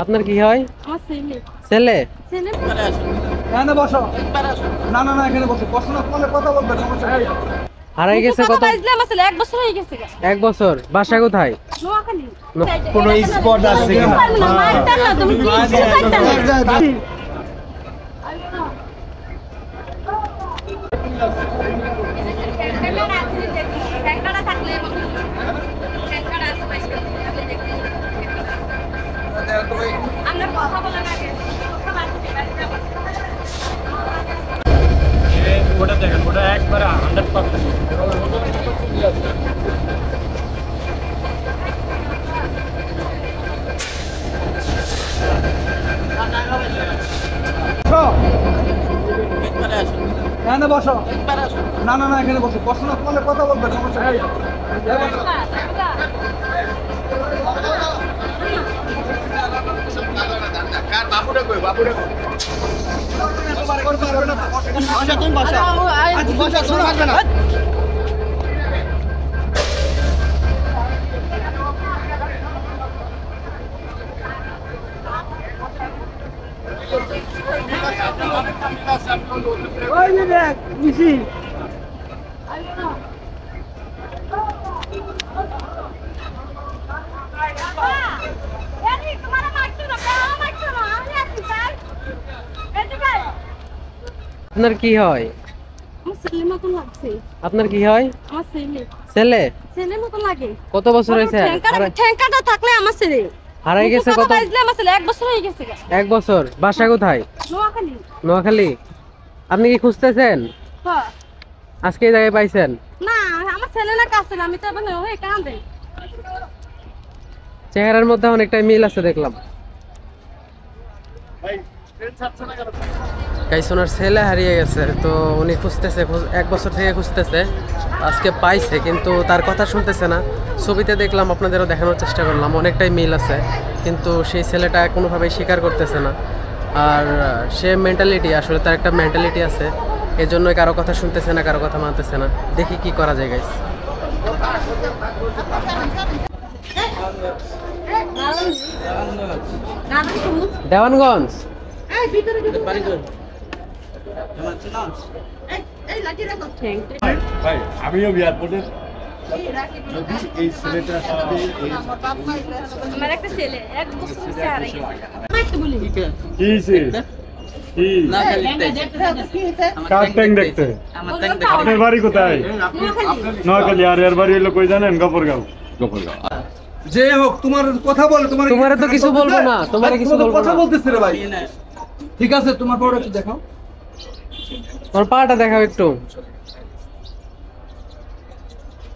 আপনার কি হয়? ছেলে। হারাই গেছে কত? এক বছর। বাসা কোথায়? কোনো স্পট আছে কিনা? ওটা দেখেন, ওটা একবারে 100%। এখানে বসো। না না না, এখানে বসো। বসো না, ফোনে কথা বলবে, সমস্যা নেই। বাবুটা কই? বাবুটা কই? তুমি বসো। বসো, শুরু হবে না। ওই দেখ মিশি আপনার কি হয়? আপনার কি হয়? ছেলে। কত বছর হয়েছে? হারাই গেছে কত? এক বছর। বাসা কোথায়? নোয়াখালী। আপনি কি খুঁজতেছেন? আজকে এই জায়গায় পাইছেন? চেহারার মধ্যে অনেকটাই মিল আছে দেখলাম। ওনার ছেলে হারিয়ে গেছে, তো উনি খুঁজতেছে, 1 বছর থেকে খুঁজতেছে। আজকে পাইছে, কিন্তু তার কথা শুনতেছে না। ছবিতে দেখলাম, আপনাদেরও দেখানোর চেষ্টা করলাম, অনেকটাই মিল আছে, কিন্তু সেই ছেলেটা কোনোভাবেই স্বীকার করতেছে না। আর সে মেন্টালিটি, আসলে তার একটা মেন্টালিটি আছে, এজন্যই কারো কথা শুনতেছে না, কারো কথা মানতেছে না। দেখি কি করা যায় গাইস। দেওয়ানগঞ্জ। আমিও এয়ারপোর্টের এই ছেলেটার সাথে আমার একটা ছেলে 1 বছর হচ্ছে আর কি বলি কি দেখতে আপনার বাড়ি কোথায়? নোয়াখালী। আর এর বাড়ি হলো কই জানেন? গফরগাঁও। যে হোক, তোমার কথা বলে। তোমার তো কিছু বলবো না, তোমার কিছু বলবো না। কথা বলতেছ রে ভাই। ঠিক আছে, তোমার পাটা একটু দেখাও। তোমার পাটা দেখাও একটু।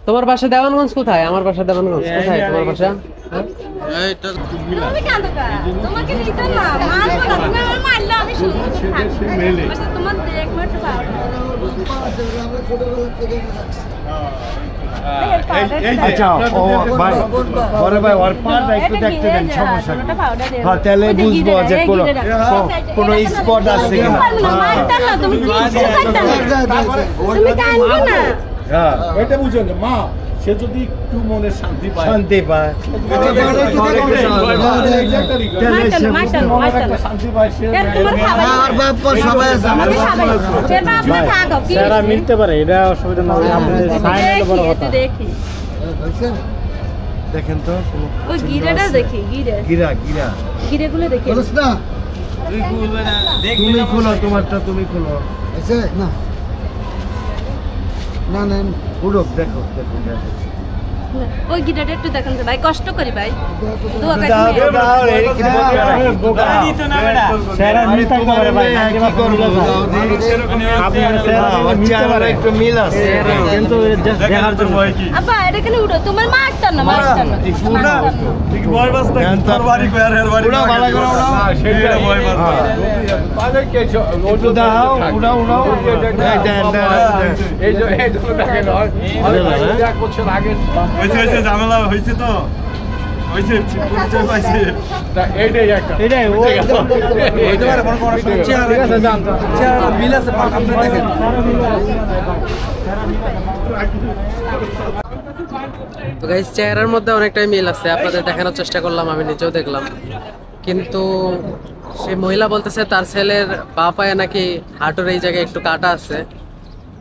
তোমার বাসা দেওয়ানগঞ্জ কোথায়? আমার বাসা দেওয়ানগঞ্জ কোথায়? তোমার বাসা? এইটা তুমি কাঁদো কা? তোমাকে নিতে না, মারবো না। তুমি আমার মারলে আমি শুনবো। আচ্ছা, তোমার দেখ মারতে পারো। আচ্ছা, ও ভাই, বড় ভাই, ওর পাটা একটু দেখতে দেন, সমস্যা নেই। হ্যাঁ, তাহলে বুঝবো যে কোনো স্পট আছে কিনা। তুমি কি করতে না? তুমি কাঁদো না। হ্যাঁ, এটা বুঝুন মা, সে যদি একটু মনে শান্তি পায়, শান্তি পায়, শান্তি পায়, সে মিলতে পারে, এটা অসুবিধা না। দেখেন তো, ওই গিরাটা দেখি, গিরা গিরা গিরেগুলো দেখি। তুমি খুলো তোমারটা, তুমি খুলো। না না না, পুরো দেখো দেখো দেখো। ওই গিটারটা একটু দেখেন ভাই, কষ্ট করি ভাই। দোয়া করি। একটু মিল আছে, কিন্তু আব্বা এটা কেন উঠো? তোমার মারটা না, মারটা না। ঠিক ভয় বাসতা তোর বাড়ি কই আর এর বাড়ি পুরো ভালো করে উড়াও। সেটা ভয় বাসতা পালে কে ওটো দাও, উড়াও উড়াও। এই যে দেখেন, অনেক বছর আগে হইছে ঝামেলা হইছে তো। এটাই ও তো গাইস চেহারার মধ্যে অনেকটাই মিল আছে, আপনাদের দেখানোর চেষ্টা করলাম, আমি নিজেও দেখলাম। কিন্তু সেই মহিলা বলতেছে তার ছেলের পা পায়ে নাকি হাঁটুর এই জায়গায় একটু কাটা আছে।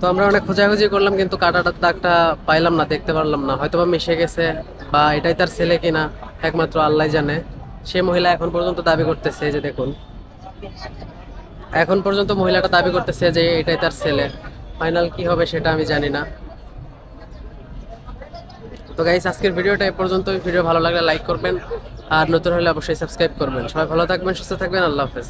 তো আমরা অনেক খোঁজাখুঁজি করলাম কিন্তু কাটাটার দাগটা পাইলাম না, দেখতে পারলাম না, হয়তোবা মিশে গেছে বা এটাই তার ছেলে কিনা একমাত্র আল্লাহ জানে। সে মহিলা এখন পর্যন্ত দাবি করতেছে, যে দেখুন এখন পর্যন্ত মহিলাটা দাবি করতেছে যে এটাই তার ছেলে। ফাইনাল কি হবে সেটা আমি জানি না। তো গাইস আজকের ভিডিওটা এ পর্যন্ত। ভিডিও ভালো লাগলে লাইক করবেন, আর নতুন হলে অবশ্যই সাবস্ক্রাইব করবেন। সবাই ভালো থাকবেন, সুস্থ থাকবেন, আল্লাহ হাফেজ।